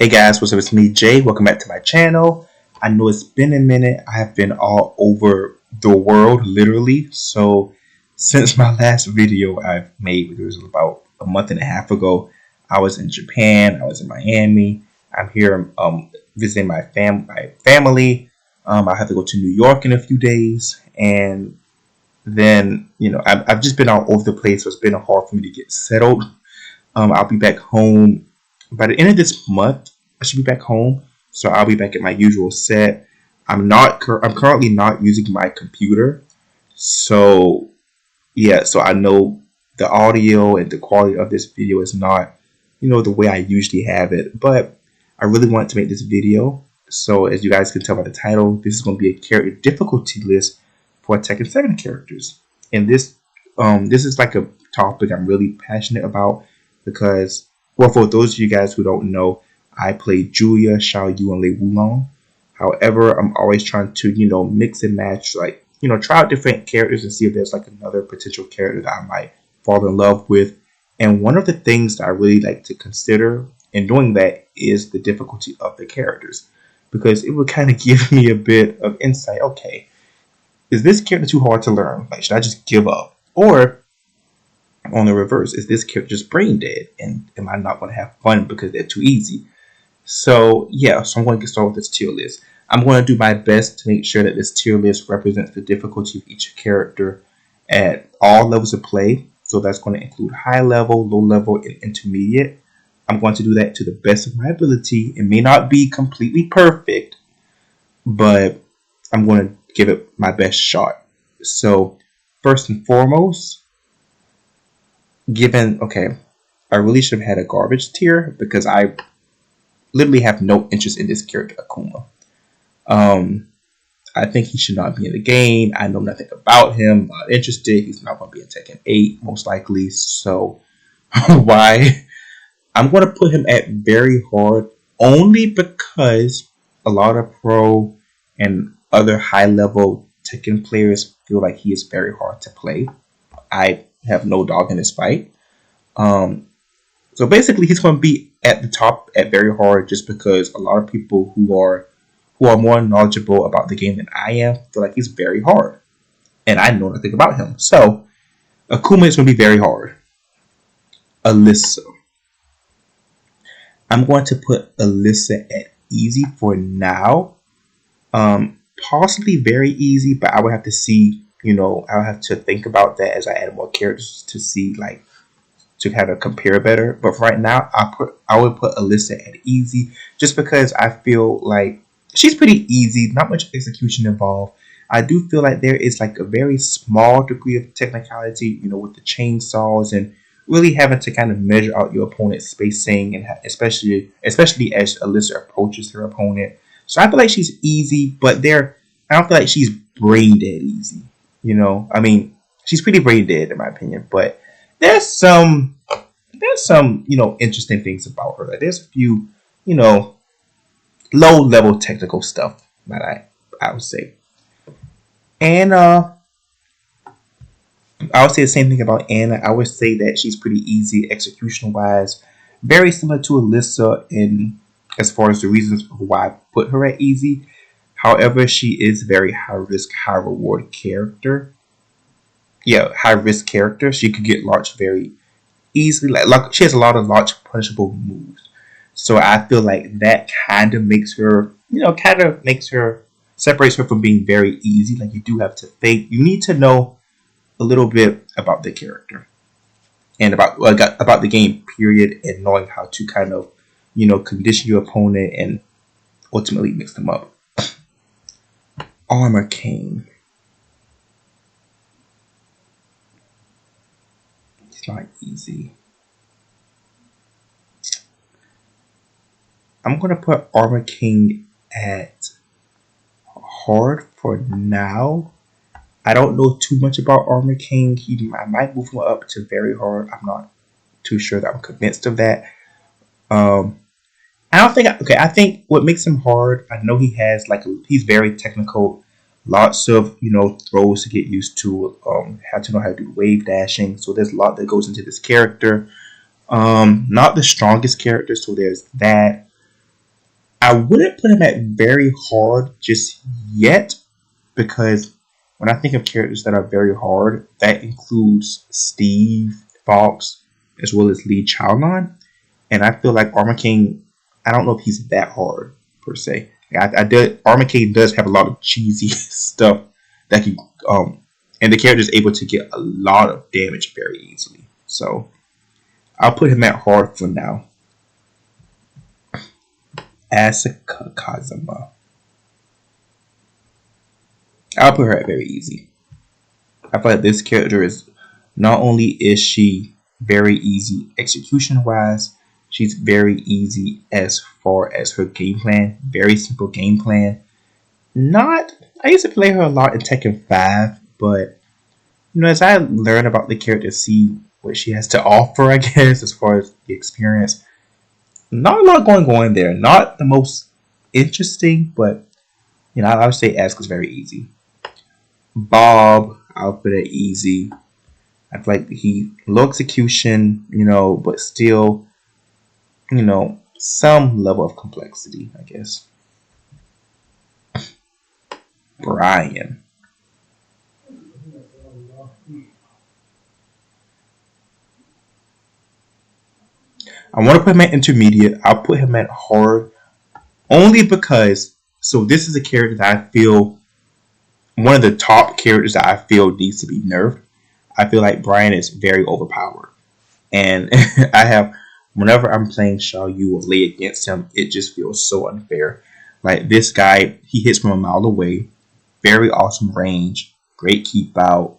Hey guys, what's up? It's me, Jay. Welcome back to my channel. I know it's been a minute. I have been all over the world, literally. So, since my last video I've made, which was about a month and a half ago, I was in Japan. I was in Miami. I'm here visiting my family. I have to go to New York in a few days, and then I've just been all over the place. So it's been hard for me to get settled. I'll be back home by the end of this month. I should be back home, so I'll be back at my usual set. I'm currently not using my computer, so yeah. So I know the audio and the quality of this video is not, the way I usually have it. But I really wanted to make this video. So as you guys can tell by the title, this is going to be a character difficulty list for Tekken 7 characters, and this is like a topic I'm really passionate about because, well, for those of you guys who don't know, I play Julia, Xiao Yu, and Lei Wulong. However, I'm always trying to, mix and match, try out different characters and see if there's like another potential character that I might fall in love with. And one of the things that I really like to consider in doing that is the difficulty of the characters, because it would kind of give me a bit of insight. Okay, is this character too hard to learn? Like, should I just give up? Or on the reverse, is this character just brain dead? And am I not going to have fun because they're too easy? So yeah, so I'm going to get started with this tier list. I'm going to do my best to make sure that this tier list represents the difficulty of each character at all levels of play. So that's going to include high level, low level, and intermediate. I'm going to do that to the best of my ability. It may not be completely perfect, but I'm going to give it my best shot. So first and foremost, I really should have had a garbage tier because I literally have no interest in this character, Akuma. I think he should not be in the game. I know nothing about him. Not interested. He's not going to be in Tekken 8, most likely. So, why? I'm going to put him at very hard only because a lot of pro and other high-level Tekken players feel like he is very hard to play. I have no dog in this fight. So basically, he's going to be at the top at very hard just because a lot of people who are more knowledgeable about the game than I am feel like he's very hard, and I know nothing about him. So Akuma is going to be very hard. Alyssa, I'm going to put Alyssa at easy for now. Possibly very easy, but I would have to see. I'll have to think about that as I add more characters to see to kind of compare better. But for right now, I would put Alyssa at easy just because I feel like she's pretty easy, not much execution involved. I do feel like there is like a very small degree of technicality, with the chainsaws and really having to kind of measure out your opponent's spacing, and especially as Alyssa approaches her opponent. So I feel like she's easy, but I don't feel like she's brain dead easy. I mean, she's pretty brain dead in my opinion, but there's some interesting things about her. Like, there's a few low level technical stuff that I would say. And I would say the same thing about Anna. I would say that she's pretty easy execution wise, very similar to Alyssa in as far as the reasons of why I put her at easy. However, she is very high risk, high reward character. Yeah, high risk character. She could get launched very easily. Like she has a lot of launch punishable moves. So I feel like that kind of makes her, separates her from being very easy. Like, you do have to think. You need to know a little bit about the character and about the game, period, and knowing how to kind of, condition your opponent and ultimately mix them up. Armor King. It's not easy. I'm going to put Armor King at hard for now. I don't know too much about Armor King. I might move him up to very hard. I'm not too sure that I'm convinced of that. I think what makes him hard, I know he has he's very technical, lots of throws to get used to, have to know how to do wave dashing. So there's a lot that goes into this character. Not the strongest character, so there's that. I wouldn't put him at very hard just yet, because when I think of characters that are very hard, that includes Steve, Fox, as well as Lee Chalon. And I feel like Armor King, I don't know if he's that hard per se. Armor King does have a lot of cheesy stuff that can, and the character is able to get a lot of damage very easily. So I'll put him at hard for now. Asuka Kazama. I'll put her at very easy. I feel like this character is, not only is she very easy execution wise, she's very easy as far as her game plan. Very simple game plan. I used to play her a lot in Tekken 5, but as I learn about the character, see what she has to offer, I guess, as far as the experience, not a lot going on there. Not the most interesting, but I would say Asuka's very easy. Bob, I'll put it easy. I feel like he low execution, but still, some level of complexity, I guess. Brian. I want to put him at intermediate. I'll put him at hard only because, so this is a character that I feel, one of the top characters that I feel needs to be nerfed. I feel like Brian is very overpowered. And whenever I'm playing Xiao Yu or lay against him, it just feels so unfair. Like this guy, he hits from a mile away. Very awesome range. Great keep out.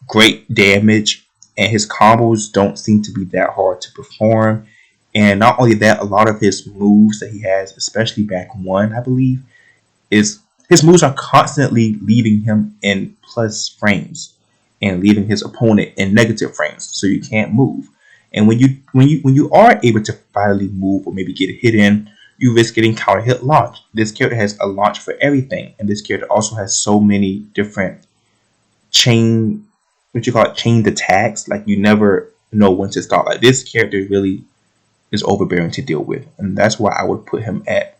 Great damage. And his combos don't seem to be that hard to perform. And not only that, a lot of his moves that he has, especially back one, I believe, is his moves are constantly leaving him in plus frames and leaving his opponent in negative frames, so you can't move. And when you are able to finally move or maybe get a hit in, you risk getting counter hit launch. This character has a launch for everything, and this character also has so many different chained attacks. Like you never know when to start. Like this character really is overbearing to deal with, and that's why I would put him at.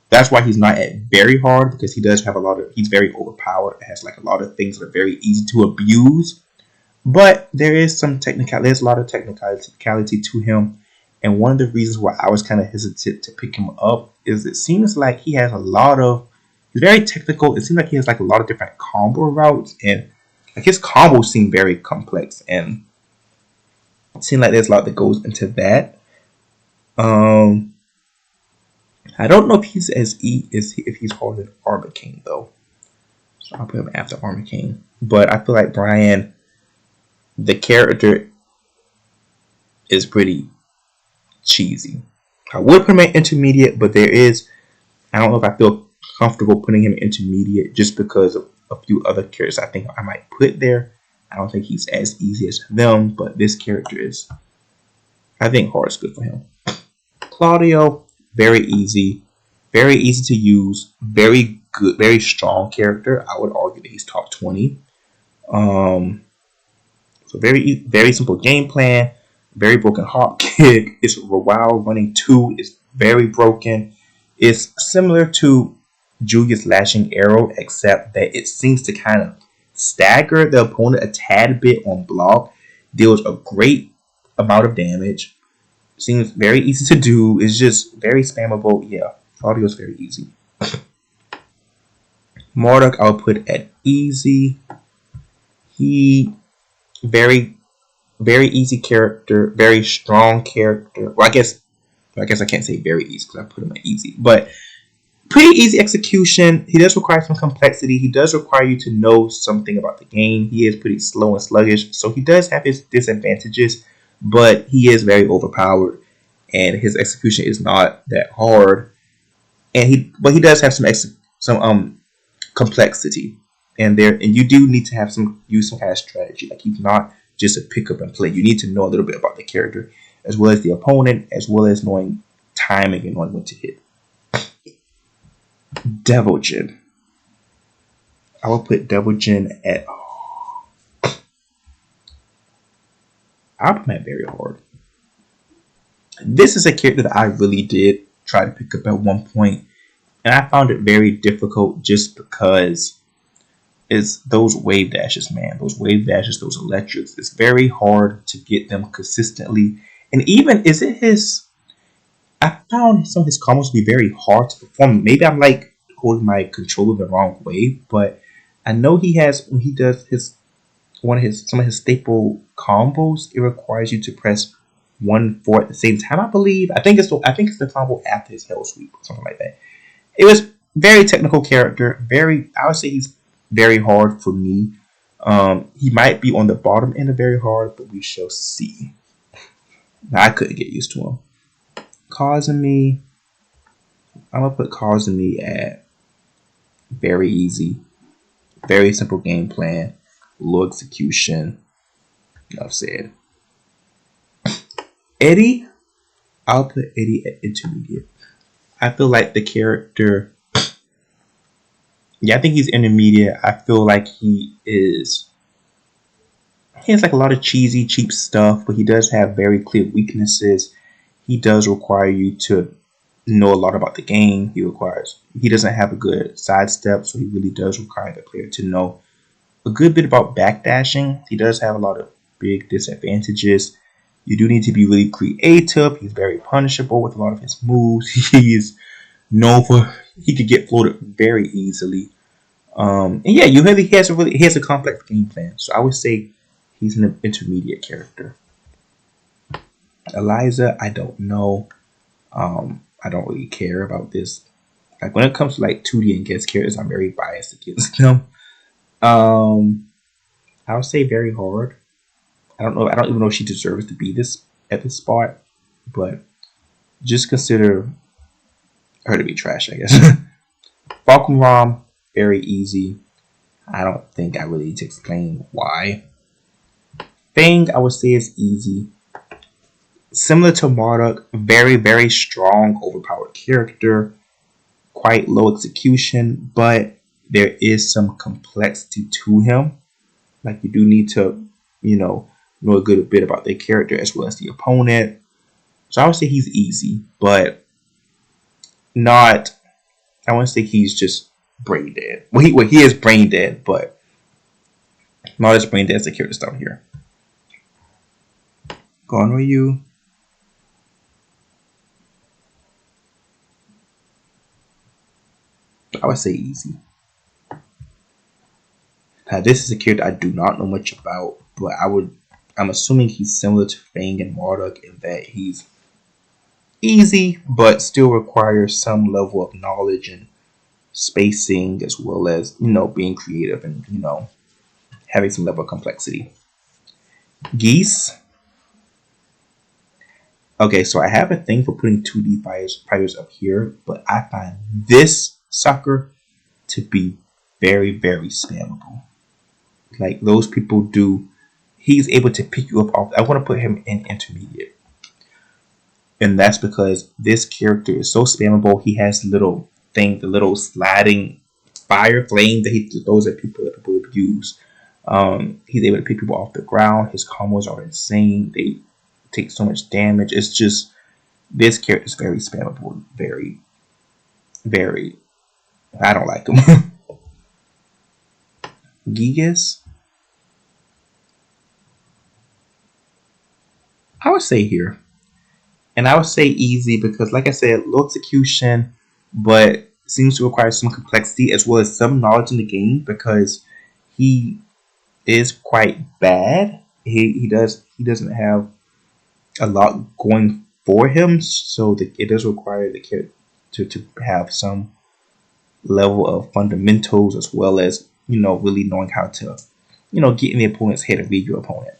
That's why he's not at very hard, because he does have he's very overpowered. It has like a lot of things that are very easy to abuse. But there's a lot of technicality to him. And one of the reasons why I was kind of hesitant to pick him up is it seems like he's very technical. It seems like he has like a lot of different combo routes, and like his combos seem very complex, and it seems like there's a lot that goes into that. I don't know if he's if he's harder than Armor King though. So I'll put him after Armor King. But I feel like Brian, the character, is pretty cheesy. I would put him at intermediate, but I don't know if I feel comfortable putting him in intermediate just because of a few other characters I think I might put there. I don't think he's as easy as them, but this character is, I think hard is good for him. Claudio, very easy to use, very good, very strong character. I would argue that he's top 20. So very simple game plan, very broken hop kick. It's while running 2 is very broken. It's similar to Julia's lashing arrow, except that it seems to kind of stagger the opponent a tad bit on block. Deals a great amount of damage. Seems very easy to do. It's just very spammable. Yeah, Claudio's very easy. Marduk I'll put at easy. He very easy character, very strong character. Well, I guess I can't say very easy because I put him at easy, but pretty easy execution. He does require some complexity. He does require you to know something about the game. He is pretty slow and sluggish, so he does have his disadvantages, but he is very overpowered, and his execution is not that hard. And he does have some complexity, and you do need to use some kind of strategy. Like he's not just a pick up and play. You need to know a little bit about the character, as well as the opponent, as well as knowing timing and knowing when to hit. Devil Jin. I will put Devil Jin at. I'll put him at very hard. This is a character that I really did tried to pick up at one point, and I found it very difficult just because it's those wave dashes, man. Those wave dashes, those electrics. It's very hard to get them consistently. And even is it his? I found some of his combos to be very hard to perform. Maybe I'm like holding my controller the wrong way, but I know he has when he does his one of his some of his staple combos. It requires you to press 1 4 at the same time. I believe. I think it's the combo after his hell sweep or something like that. It was very technical character. Very, I would say he's very hard for me. He might be on the bottom end of very hard, but we shall see. Now, I couldn't get used to him. Kazumi, I'm gonna put Kazumi at very easy, very simple game plan, low execution. Enough said. Eddie, I'll put Eddie at intermediate. I feel like the character, yeah, I think he's intermediate. I feel like he has like a lot of cheesy, cheap stuff, but he does have very clear weaknesses. He does require you to know a lot about the game. He doesn't have a good sidestep, so he really does require the player to know a good bit about backdashing. He does have a lot of big disadvantages. You do need to be really creative. He's very punishable with a lot of his moves. He's known for he could get floated very easily. And yeah, he has a complex game plan. So I would say he's an intermediate character. Eliza, I don't know. I don't really care about this. Like when it comes to like 2D and guest characters, I'm very biased against them. I would say very hard. I don't know. I don't even know if she deserves to be this at this spot, but just consider her to be trash, I guess. Falcon Rom, very easy. I don't think I really need to explain why. Fang, I would say is easy. Similar to Marduk, very, very strong, overpowered character. Quite low execution, but there is some complexity to him. Like you do need to, know a good bit about their character as well as the opponent. So I would say he's easy, but not. I wouldn't say he's just brain dead. Well, he is brain dead, but not as brain dead as the characters down here. Gone with you. I would say easy. This is a character I do not know much about, but I'm assuming he's similar to Fang and Marduk in that he's easy, but still requires some level of knowledge and spacing, as well as being creative and having some level of complexity. Geese. Okay, so I have a thing for putting 2D fighters up here, but I find this sucker to be very, very spammable. Like those people do, he's able to pick you up off. I want to put him in intermediate, and that's because this character is so spammable. He has the little sliding fire flame that he throws at people that people abuse. He's able to pick people off the ground. His combos are insane. They take so much damage. It's just this character is very spammable. Very, very. I don't like him. Gigas. I would say here. And I would say easy because, like I said, low execution, but seems to require some complexity as well as some knowledge in the game because he is quite bad. He doesn't have a lot going for him, so it does require the character to have some level of fundamentals as well as really knowing how to get in the opponent's head and read your opponent.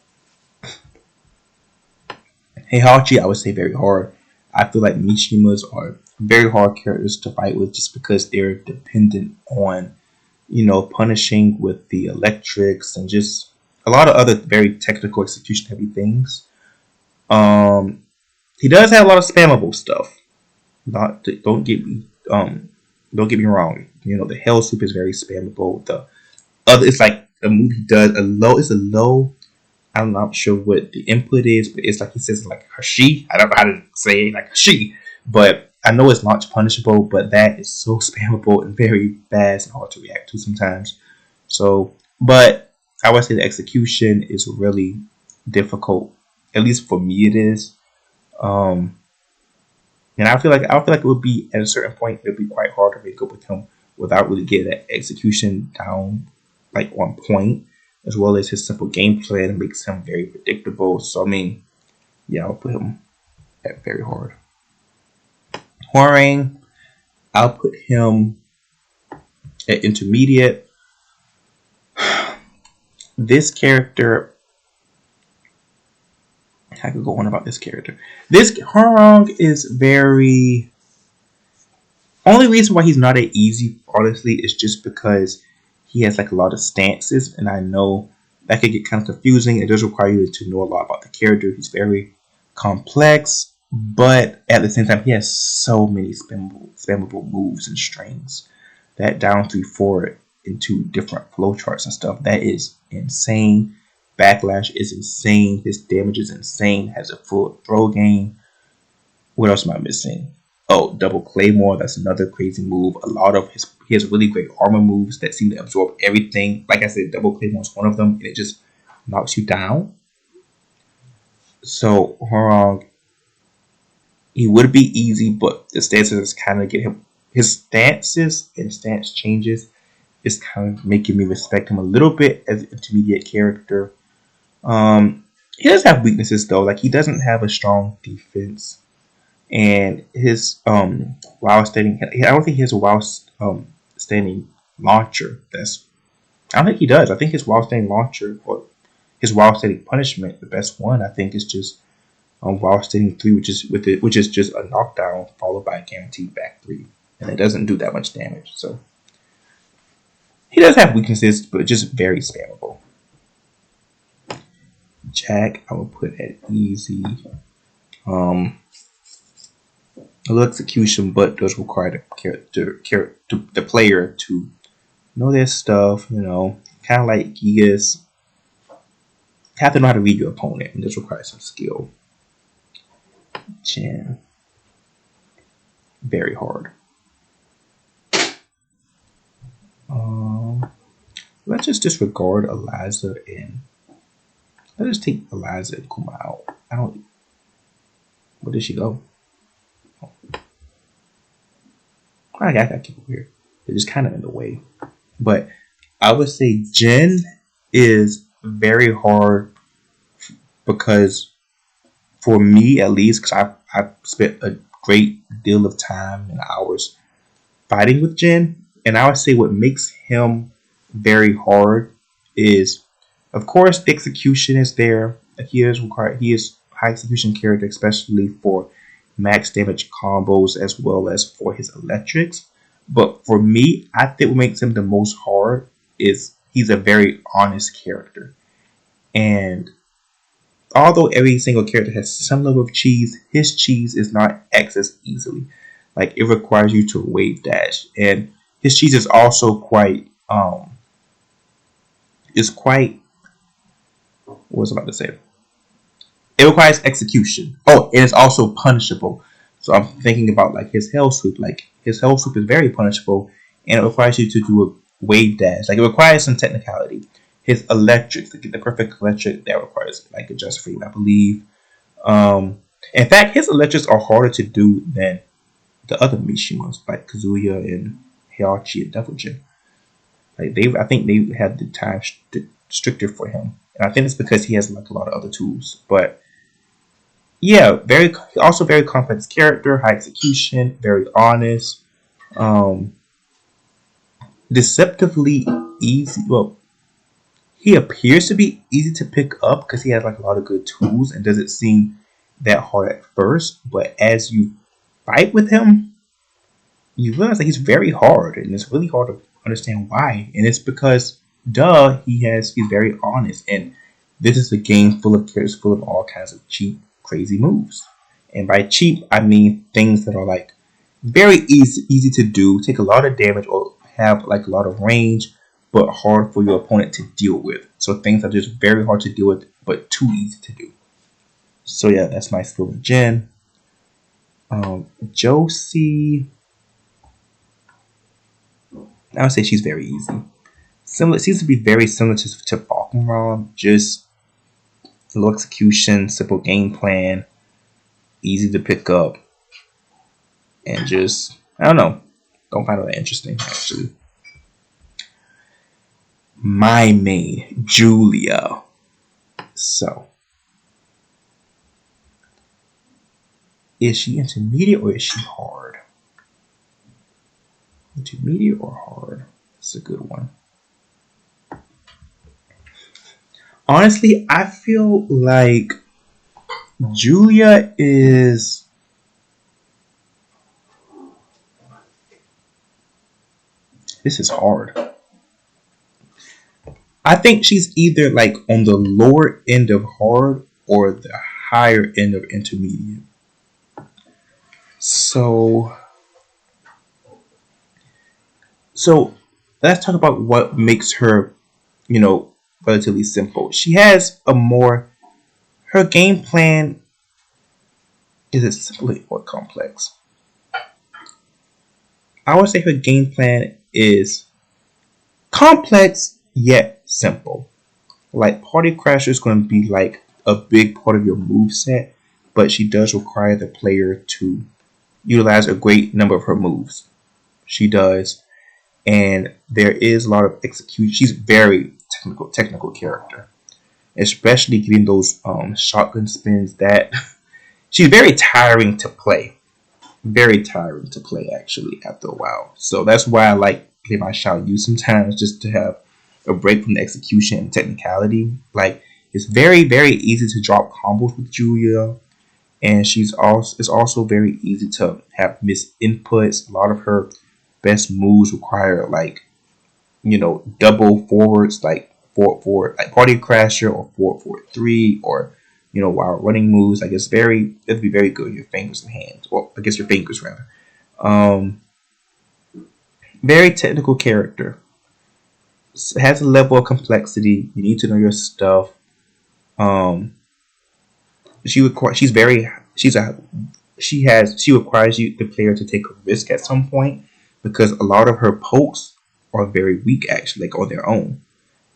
Heihachi, I would say very hard. I feel like Mishimas are very hard characters to fight with just because they're dependent on, punishing with the electrics and just a lot of other very technical execution heavy things. He does have a lot of spammable stuff. Don't get me wrong. The Hell Sweep is very spammable. It's like a move he does. It's a low. I'm not sure what the input is, but it's like he says like Hashi. I don't know how to say it, like Hashi, but I know it's launch punishable, but that is so spammable and very fast and hard to react to sometimes. So, but I would say the execution is really difficult. At least for me, it is. Um, and I feel like it would be at a certain point it would be quite hard to make up with him without really getting that execution down like on point, as well as his simple game plan makes him very predictable. So I mean, yeah, I'll put him at very hard. Hwoarang, I'll put him at intermediate. This character, I could go on about this character. This Hwoarang is very. Only reason why he's not an easy, honestly, is just because he has like a lot of stances, and I know that could get kind of confusing. It does require you to know a lot about the character. He's very complex, but at the same time, he has so many spammable moves and strings. That down 3-4 into different flowcharts and stuff, that is insane. Backlash is insane. His damage is insane. Has a full throw game. What else am I missing? Oh, double claymore. That's another crazy move. He has really great armor moves that seem to absorb everything. Like I said, double claymore is one of them, and it just knocks you down. So Hwoarang, he would be easy, but the stances kind of get him. His stances and stance changes is kind of making me respect him a little bit as an intermediate character. He does have weaknesses though. Like he doesn't have a strong defense, and his wild standing. I don't think he has a wild standing launcher. I don't think he does. I think his wild standing launcher or his wild standing punishment, the best one, I think is just wild standing 3, which is just a knockdown followed by a guaranteed back 3, and it doesn't do that much damage. So he does have weaknesses, but just very spammable. Jack, I will put at easy. A little execution, but does require the player to know their stuff. You know, kind of like Gigas. Have to know how to read your opponent, and this requires some skill. Jhin, very hard. Let's just disregard Eliza and let's just take Eliza and Kuma out. Where did she go? I got that over here. They're just kind of in the way. But I would say Jhin is very hard because for me at least, because I've spent a great deal of time and hours fighting with Jhin, and I would say what makes him very hard is, of course, the execution is there. He is high execution character, especially for max damage combos as well as for his electrics. But for me, I think what makes him the most hard is he's a very honest character. And although every single character has some level of cheese, his cheese is not accessed easily. Like it requires you to wave dash. And his cheese is also quite what was I about to say? It requires execution. Oh, and it's also punishable. So I'm thinking about like his hell sweep. Like his hell sweep is very punishable, and it requires you to do a wave dash. Like it requires some technicality. His electrics, to get the perfect electric, that requires like a just frame, I believe. In fact, his electrics are harder to do than the other Mishimas, like Kazuya and Heihachi and Devil Jin. Like I think they had the time stricter for him, and I think it's because he has like a lot of other tools. But yeah, also very complex character, high execution, very honest, deceptively easy. Well, he appears to be easy to pick up because he has like a lot of good tools and doesn't seem that hard at first. But as you fight with him, you realize that he's very hard, and it's really hard to understand why. And it's because, he's very honest, and this is a game full of characters, full of all kinds of cheap, crazy moves. And by cheap, I mean things that are like very easy to do, take a lot of damage, or have like a lot of range, but hard for your opponent to deal with. So things are just very hard to deal with, but too easy to do. So yeah, that's my skill with Jhin. Josie, I would say she's very easy. Similar, seems to be very similar to Falconron, just low execution, simple game plan, easy to pick up, and just, I don't know, don't find it that interesting actually. My main, Julia. So, is she intermediate or is she hard? Intermediate or hard? That's a good one. Honestly, I feel like Julia is. This is hard. I think she's either like on the lower end of hard or the higher end of intermediate. So, so let's talk about what makes her, relatively simple. She has a more. Her game plan is it simple or complex? I would say her game plan is complex yet simple. Like Party Crasher is going to be like a big part of your move set, but she does require the player to utilize a great number of her moves. She does, and there is a lot of execution. She's very technical character, especially getting those shotgun spins. That she's very tiring to play. Very tiring to play actually after a while. So that's why I like play my Shao Yu sometimes, just to have a break from the execution and technicality. Like it's very easy to drop combos with Julia, and it's also very easy to have missed inputs. A lot of her best moves require like double forwards, like forward like Party Crasher or 4-4-3, or while running moves. Like it'd be very good with your fingers and hands. Well, I guess your fingers rather. Um, Very technical character. Has a level of complexity. You need to know your stuff. Um, she requires. She's very. She's a. She has. She requires you, the player, to take a risk at some point, because a lot of her pokes are very weak actually, like on their own,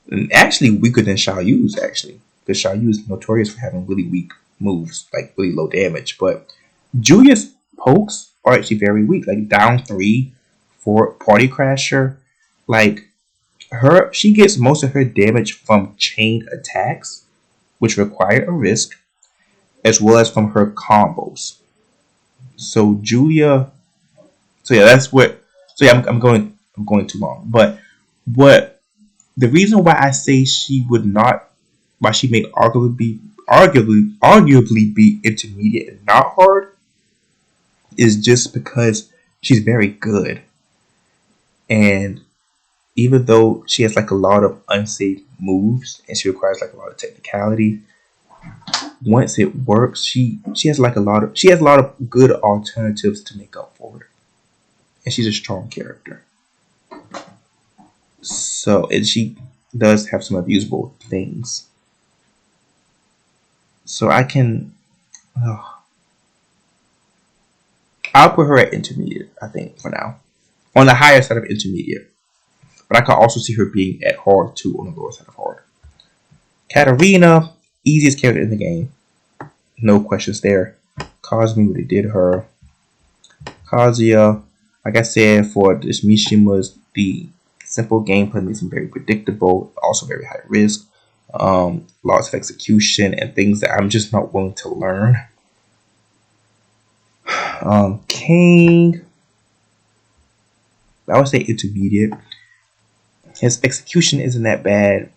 and actually weaker than Xiao Yu's actually, because Xiao Yu is notorious for having really weak moves, like really low damage. But Julia's pokes are actually very weak, like down 3 for Party Crasher. Like she gets most of her damage from chained attacks, which require a risk, as well as from her combos. So Julia, so yeah, that's what. So yeah, I'm going too long. But what the reason why I say she would not, why she may arguably be intermediate and not hard, is just because she's very good, and even though she has like a lot of unsafe moves and she requires like a lot of technicality, once it works, she has like she has a lot of good alternatives to make up for it, and she's a strong character. So, and she does have some abusable things. So I can, I'll put her at intermediate. I think for now, on the higher side of intermediate, but I can also see her being at hard too, on the lower side of hard. Katarina, easiest character in the game, no questions there. Cosme, what he did her. Kazuya, like I said, for this Mishima's, the simple gameplay makes him very predictable, also very high risk. Lots of execution and things that I'm just not willing to learn. King, I would say intermediate. His execution isn't that bad.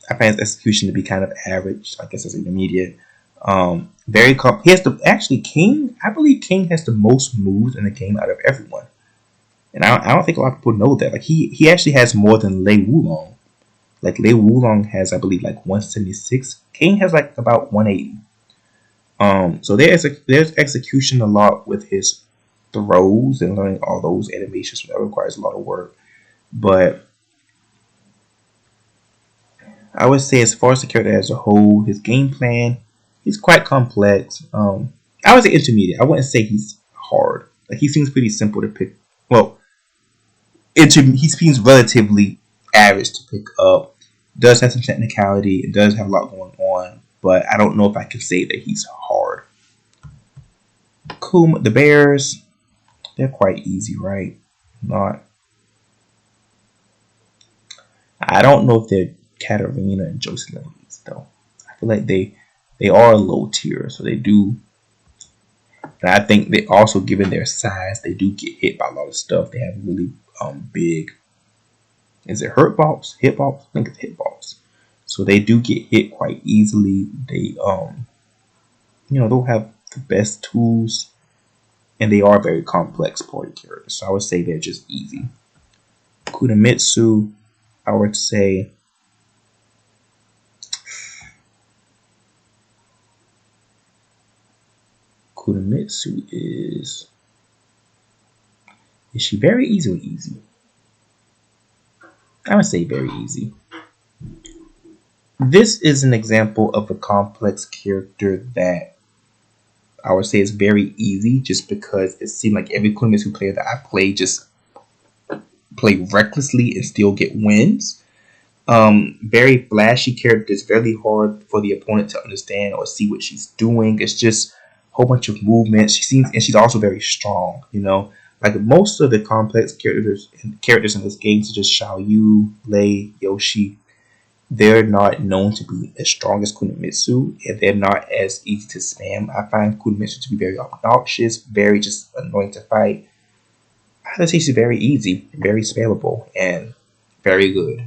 I find his execution to be kind of average. I guess it's intermediate. He has King. I believe King has the most moves in the game out of everyone, and I don't think a lot of people know that. Like he actually has more than Lei Wulong. Like Lei Wulong has, I believe, like 176. King has like about 180. So there's execution a lot with his throws and learning all those animations. That requires a lot of work, but I would say, as far as the character as a whole, his game plan, he's quite complex. I would say intermediate. I wouldn't say he's hard. Like he seems pretty simple to pick. Well, he seems relatively average to pick up. Does have some technicality. It does have a lot going on, but I don't know if I can say that he's hard. Cool. The Bears, they're quite easy, right? Not. I don't know if they're Katarina and Jocelyn though. I feel like they are low tier, so they do. And I think they also, given their size, they do get hit by a lot of stuff. They have really big. Is it hurt balls? Hit balls? I think it's hit balls. So they do get hit quite easily. They they'll have the best tools, and they are very complex party characters. So I would say they're just easy. Kunimitsu, I would say. Kunimitsu is she very easy or easy? I would say very easy. This is an example of a complex character that I would say is very easy, just because it seemed like every Kunimitsu player that I play just play recklessly and still get wins. Very flashy character. It's very hard for the opponent to understand or see what she's doing. It's just a whole bunch of movements. She's also very strong. Like most of the complex characters in this game, such as Xiaoyu, Lei, Yoshi, they're not known to be as strong as Kunimitsu, and they're not as easy to spam. I find Kunimitsu to be very obnoxious, very just annoying to fight. I would say she's very easy, very spammable, and very good.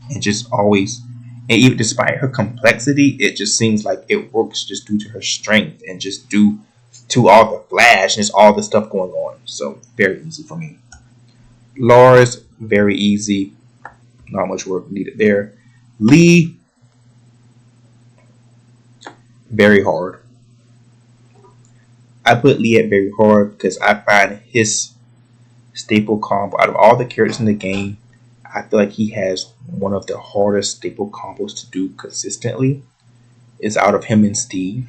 And just always, and even despite her complexity, it just seems like it works just due to her strength and just due to all the flash and just all the stuff going on. So very easy for me. Lars, very easy. Not much work needed there. Lee, very hard. I put Lee at very hard because I find his staple combo out of all the characters in the game, I feel like he has one of the hardest staple combos to do consistently. It's out of him and Steve.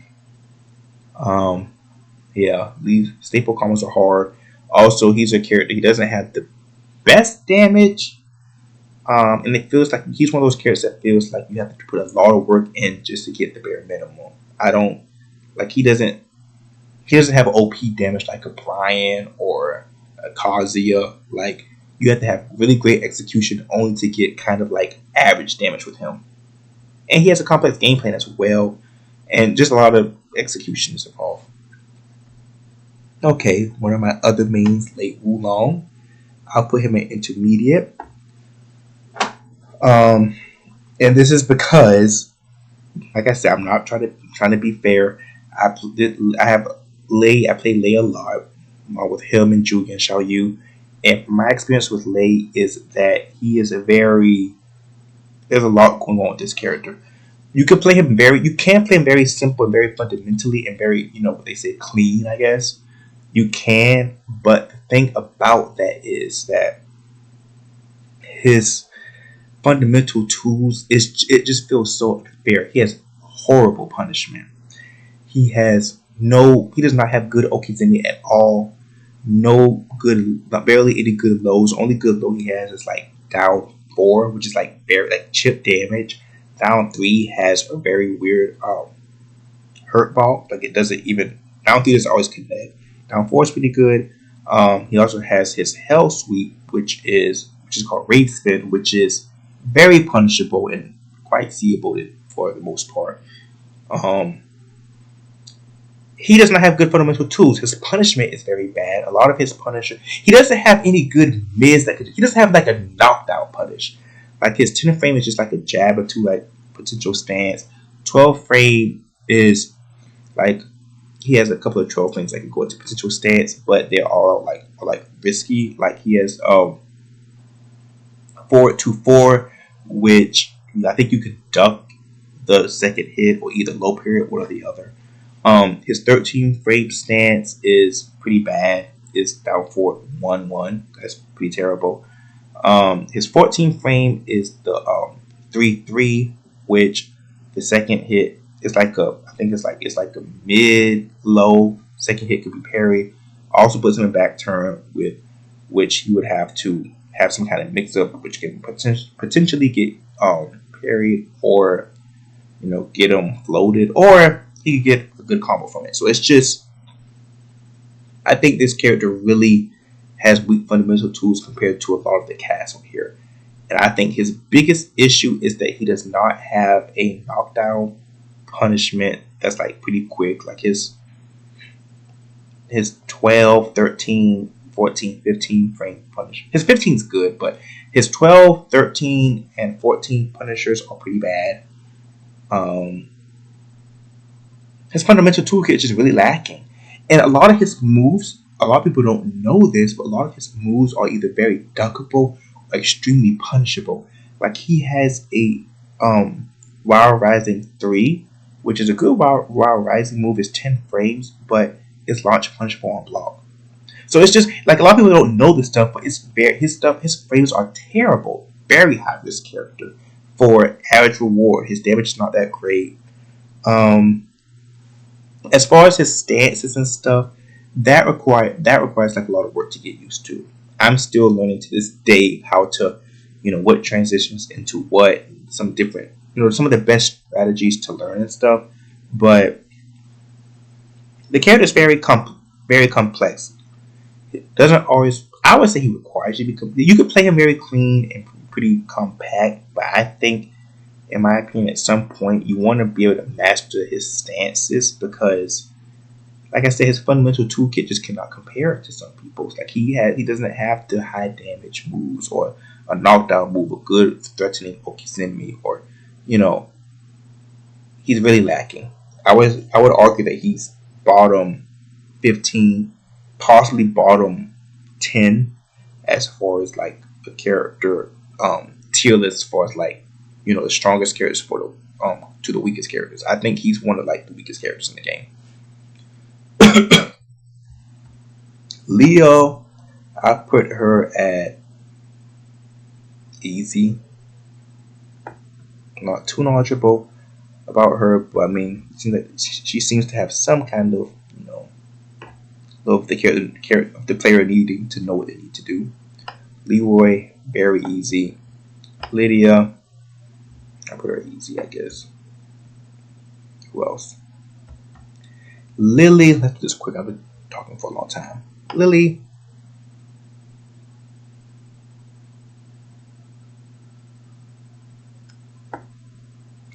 These staple combos are hard. Also, he's a character, he doesn't have the best damage. And it feels like he's one of those characters that feels like you have to put a lot of work in just to get the bare minimum. He doesn't have OP damage like a Brian or a Kazuya. Like, you have to have really great execution only to get kind of like average damage with him. And he has a complex game plan as well, and just a lot of executions involved. Okay, one of my other mains, Lei Wulong. I'll put him in intermediate. And this is because, like I said, I'm not trying to be fair. I played Lei a lot with him and Julian Xiaoyu. And my experience with Lei is that there's a lot going on with this character. You can play him very simple and very fundamentally and very, what they say, clean, I guess. You can, but the thing about that is that his fundamental tools it just feels so unfair. He has horrible punishment. He does not have good Okizeme at all. Barely any good lows. Only good low he has is like down 4, which is like very like chip damage. Down 3 has a very weird hurt ball. Like it doesn't even down 3 doesn't always connect. Down 4 is pretty good. He also has his Hell Sweep, which is called Wraith Spin, which is very punishable and quite seeable for the most part. He does not have good fundamental tools. His punishment is very bad. A lot of his punishment, he doesn't have any good mids he doesn't have like a knocked out punish. Like his 10 frame is just like a jab or two, like potential stance. 12 frame is like he has a couple of 12 frames that can go into potential stance, but they are like risky. Like he has forward 2-4, which I think you could duck the second hit or either low period, one or the other. His 13 frame stance is pretty bad. It's down 4-1-1. That's pretty terrible. His 14 frame is the 3-3, which the second hit is like a mid low second hit could be parry. Also puts him in back turn, with which he would have to have some kind of mix up, which can potentially get parried, or get him floated, or he could get a good combo from it. So it's just, I think this character really has weak fundamental tools compared to a lot of the cast on here. And I think his biggest issue is that he does not have a knockdown punishment that's like pretty quick. Like his 12, 13, 14, 15 frame punish. His 15 is good, but his 12, 13, and 14 punishers are pretty bad. His fundamental toolkit is just really lacking. And a lot of his moves, a lot of people don't know this, but a lot of his moves are either very duckable or extremely punishable. Like he has a Wild Rising 3, which is a good Wild Rising move, is 10 frames, but it's launch punishable on block. So it's just like a lot of people don't know this stuff, but his frames are terrible. Very high risk character for average reward. His damage is not that great. As far as his stances and stuff, that requires like a lot of work to get used to. I'm still learning to this day how to, what transitions into what, some different, some of the best strategies to learn and stuff. But the character is very complex. It doesn't always. I would say he requires you to be. You could play him very clean and pretty compact, but I think, in my opinion, at some point you want to be able to master his stances, because, like I said, his fundamental toolkit just cannot compare to some people's. Like he doesn't have the high damage moves or a knockdown move, a good threatening Okizeme, or he's really lacking. I would argue that he's bottom 15, possibly bottom 10 as far as like the character tier list, as far as like the strongest characters for the to the weakest characters. I think he's one of like the weakest characters in the game. Leo, I put her at easy. Not too knowledgeable about her, but I mean, she seems to have some kind of of the player needing to know what they need to do. Leroy, very easy. Lydia, I put her easy, I guess. Who else? Lily, let's do this quick. I've been talking for a long time. Lily,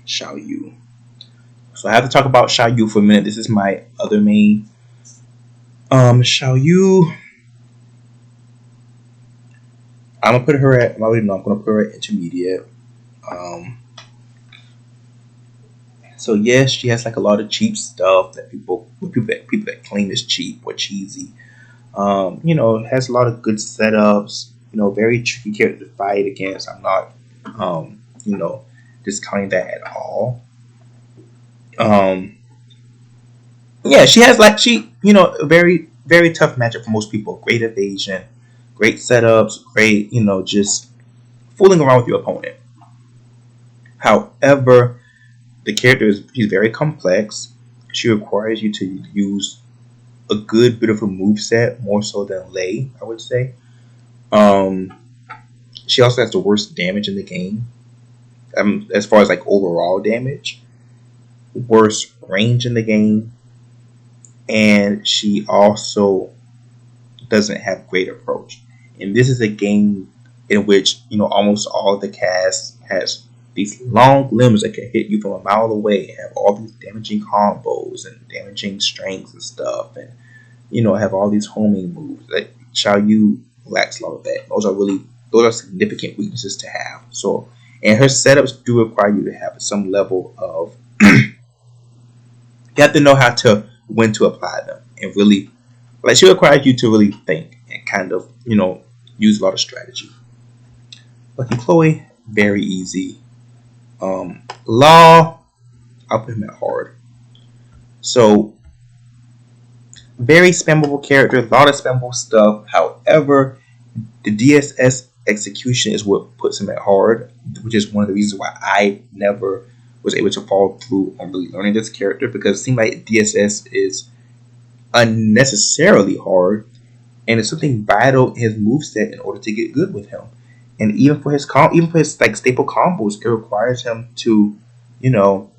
Xiao Yu. So I have to talk about Xiao Yu for a minute. This is my other main. Xiao Yu, I'm gonna put her at. I already know I'm gonna put her at intermediate. So yes, she has like a lot of cheap stuff that people that claim is cheap or cheesy. Has a lot of good setups. Very tricky character to fight against. I'm not, discounting that at all. Yeah, she has a very, very tough matchup for most people. Great evasion, great setups, great, just fooling around with your opponent. However, the character she's very complex. She requires you to use a good bit of a moveset, more so than Lei, I would say. She also has the worst damage in the game. As far as like overall damage, worst range in the game, and she also doesn't have great approach. And this is a game in which almost all the cast has these long limbs that can hit you from a mile away and have all these damaging combos and damaging strengths and stuff, and have all these homing moves. Like Xiao Yu lacks a lot of that. Those are significant weaknesses to have. So, and her setups do require you to have some level of you have to know how to when to apply them, and really, like, she requires you to really think and kind of use a lot of strategy. Lucky Chloe, very easy. Law, I'll put him at hard. So, very spammable character, a lot of spammable stuff. However, the DSS execution is what puts him at hard, which is one of the reasons why I never was able to follow through on really learning this character, because it seemed like DSS is unnecessarily hard. and it's something vital in his moveset in order to get good with him. And even for his like staple combos, it requires him to, you know,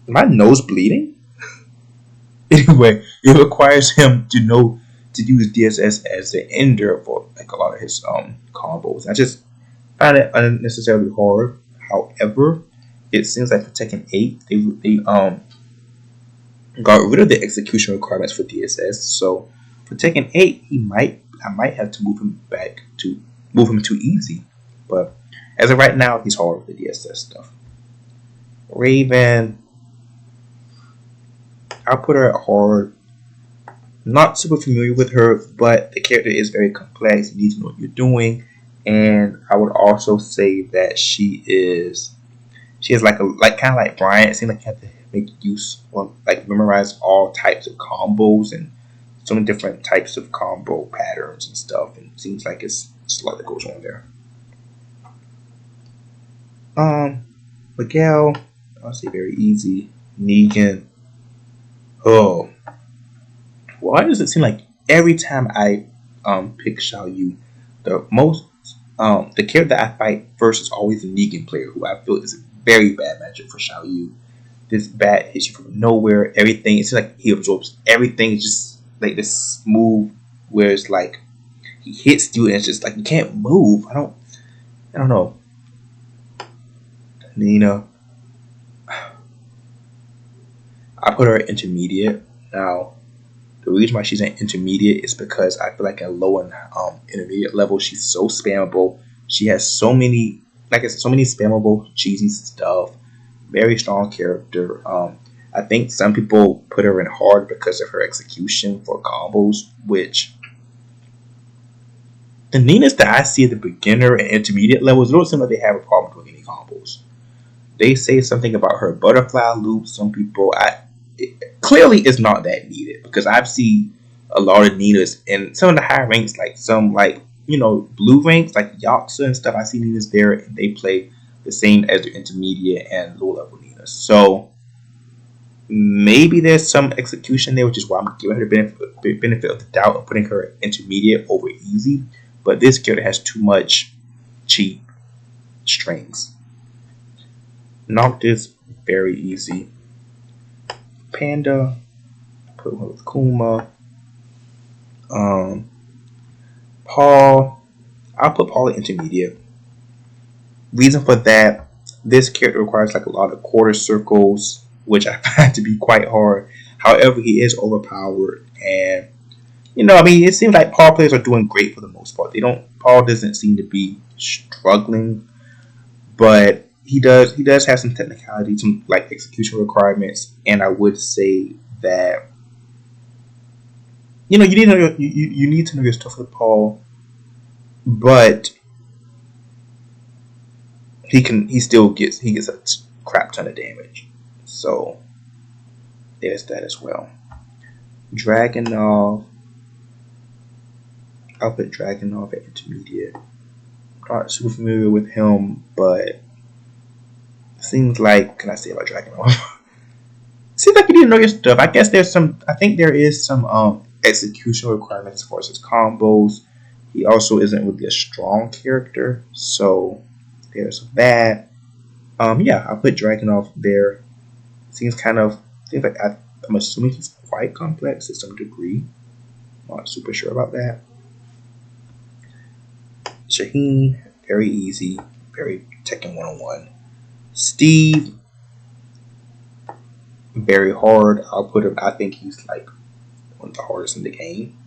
my nose bleeding. Anyway, it requires him to know to use DSS as the ender for like a lot of his combos. I just find it unnecessarily hard. However, it seems like for Tekken 8, they got rid of the execution requirements for DSS. So for Tekken 8, I might have to move him to easy. But as of right now, he's hard with the DSS stuff. Raven, I'll put her at hard. Not super familiar with her, but the character is very complex. You need to know what you're doing. And I would also say that she is like kind of like Brian. It seems like you have to make use or like memorize all types of combos and so many different types of combo patterns and stuff. And it seems like it's just a lot that goes on there. Miguel, I'll say very easy. Negan. Oh, why does it seem like every time I pick Xiao Yu, the character that I fight first is always a Negan player who I feel is a very bad matchup for Xiao Yu. This bat hits you from nowhere. Everything, it's like he absorbs everything. It's just like this move where it's like he hits you and it's just like you can't move. I don't know. Nina, I put her at intermediate. Now, the reason why she's an intermediate is because I feel like at low and intermediate level, she's so spammable. She has so many, like I said, so many spammable, cheesy stuff. Very strong character. I think some people put her in hard because of her execution for combos, which the Ninas that I see at the beginner and intermediate levels don't seem like they have a problem doing any combos. They say something about her butterfly loop. Some people, clearly it's not that needed because I've seen a lot of Ninas in some of the higher ranks, like some like blue ranks like Yakuza and stuff. I see Ninas there and they play the same as the intermediate and low level Ninas. So maybe there's some execution there, which is why I'm giving her the benefit of the doubt and putting her intermediate over easy. But this character has too much cheap strings. Noctis, very easy. Panda, put one with Kuma. Paul, I'll put Paul in intermediate. Reason for that, this character requires like a lot of quarter circles, which I find to be quite hard. However, he is overpowered, and it seems like Paul players are doing great for the most part. Paul doesn't seem to be struggling, but he does have some technicality, some like execution requirements, and I would say that you need to know your stuff with Paul, but he gets a crap ton of damage. So there's that as well. Dragunov, I'll put Dragunov at intermediate. Not super familiar with him, but it seems like, can I say about Dragunov? Seems like you need to know your stuff. I think there is some execution requirements as far as his combos. He also isn't really a strong character, so there's that. Yeah, I'll put Dragunov there. Seems like I'm assuming he's quite complex to some degree. Not super sure about that. Shaheen, very easy, very Tekken 101. Steve, very hard. I'll put him. I think he's like one of the hardest in the game.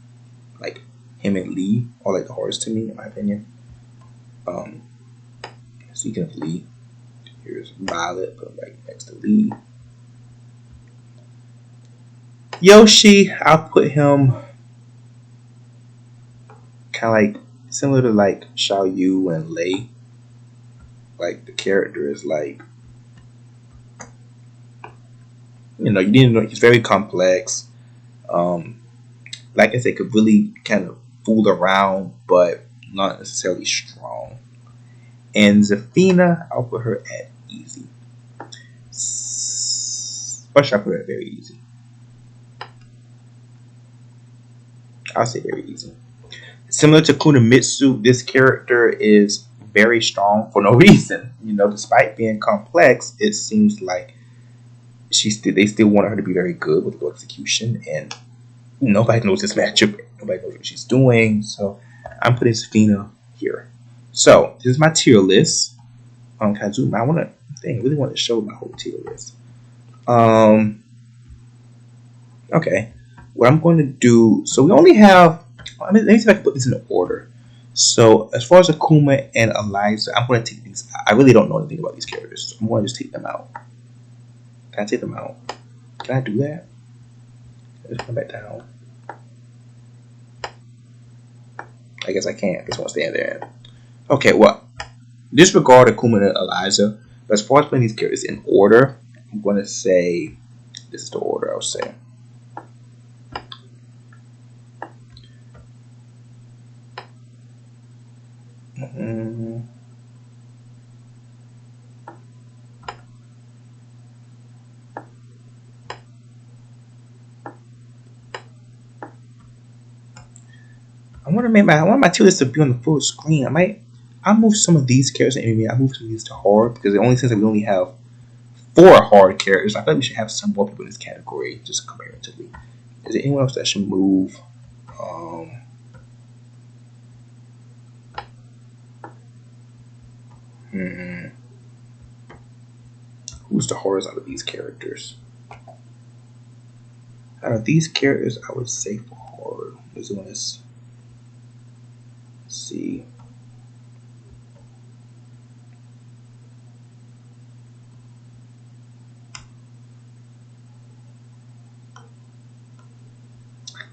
Like him and Lee are like the hardest to me, in my opinion. Speaking of Lee, here's Violet, put him right next to Lee. Yoshi, I'll put him kind of like similar to like Xiao Yu and Lei. Like the character is like, you need to know he's very complex. Like I said, could really kind of fool around, but not necessarily strong. And Zafina, I'll put her at easy. Or should I put her at very easy? I'll say very easy. Similar to Kunimitsu, this character is very strong for no reason. You know, despite being complex, it seems like they still want her to be very good with low execution, and nobody knows this matchup. Nobody knows what she's doing. So I'm putting Safina here. So this is my tier list. Can I zoom? I really want to show my whole tier list. Okay. What I'm going to do. So we only have. Let me see if I can put this in order. So as far as Akuma and Eliza, I'm going to take these. I really don't know anything about these characters, so I'm going to just take them out. Can I take them out? Can I do that? Let's come back down. I guess I can't. I just want to stand there. Okay, well, disregard Akuma and Eliza. But as far as putting these characters in order, I'm going to say this is the order I'll say. I want my tier list to be on the full screen. I'll move some of these characters to enemy. I move some of these to hard because it only seems like we only have 4 hard characters. I feel like we should have some more people in this category, just comparatively. Is there anyone else that should move? Who's the hardest out of these characters? Out of these characters, I would say for hard. This one is. Let's see.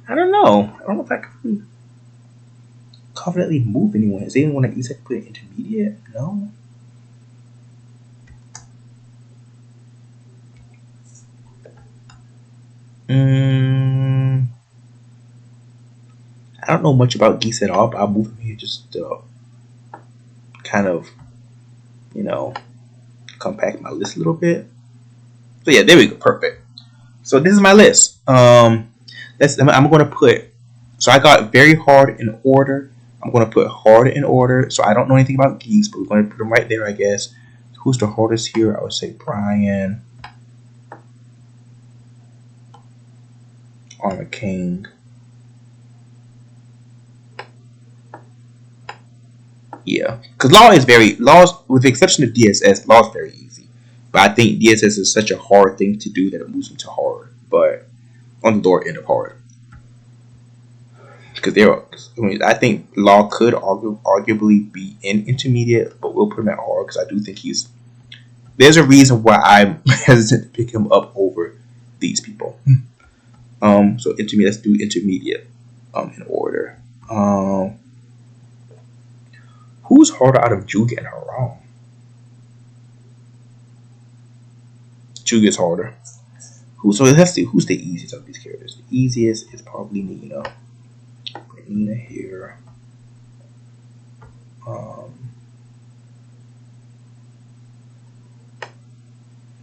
I don't know. I don't know if I can confidently move anyone. Is anyone that easily put it intermediate? No. I don't know much about Geese at all, but I'll move him here just to kind of, compact my list a little bit. So yeah, there we go. Perfect. So this is my list. I'm going to put. So I got very hard in order. I'm going to put hard in order. So I don't know anything about Geese, but we're going to put them right there, I guess. Who's the hardest here? I would say Brian. Armor King. Yeah, because Law's with the exception of DSS, Law's very easy. But I think DSS is such a hard thing to do that it moves into hard, but on the lower end of hard. Because I think Law could arguably be in intermediate, but we'll put him at hard because I do think there's a reason why I'm hesitant to pick him up over these people. So intermediate. Let's do intermediate. In order. Who's harder out of Juga and Haram? Juga's harder. So let's see who's the easiest of these characters. The easiest is probably Nina. Put Nina here.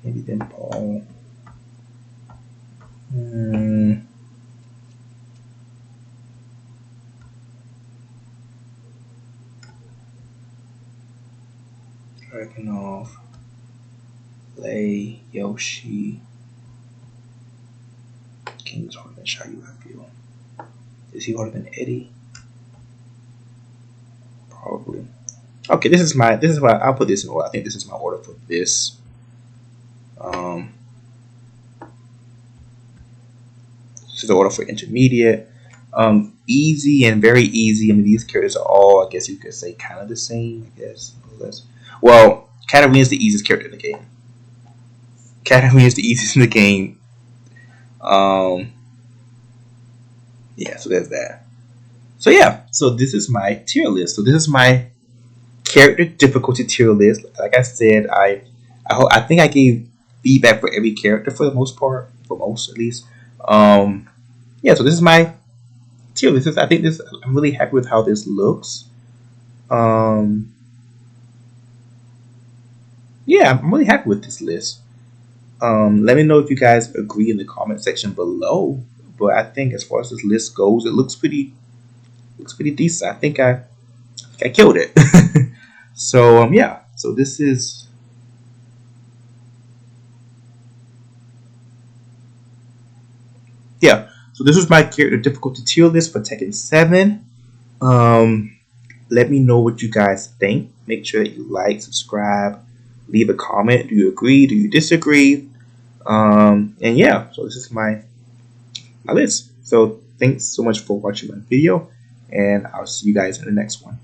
Maybe then Paul. Dragunov, Lei, Yoshi. King's harder than Shayu, I feel. Is he harder than Eddie? Probably. Okay, this is why I'll put this in order. I think this is my order for this. This is the order for intermediate. Easy and very easy. I mean, these characters are all, I guess you could say, kind of the same. I guess. Well, Katarina is the easiest character in the game. Katarina is the easiest in the game. Yeah, so there's that. So yeah, so this is my tier list. So this is my character difficulty tier list. Like I said, I think I gave feedback for every character for the most part, for most at least. Yeah, so this is my tier list. I'm really happy with how this looks. Yeah, I'm really happy with this list. Let me know if you guys agree in the comment section below. but I think as far as this list goes, it looks pretty decent. I killed it. So yeah. So this is yeah. So this is my character difficulty tier list for Tekken 7. Um, Let me know what you guys think. Make sure that you like, subscribe, leave a comment. Do you agree? Do you disagree? And yeah, so this is my list. So thanks so much for watching my video, and I'll see you guys in the next one.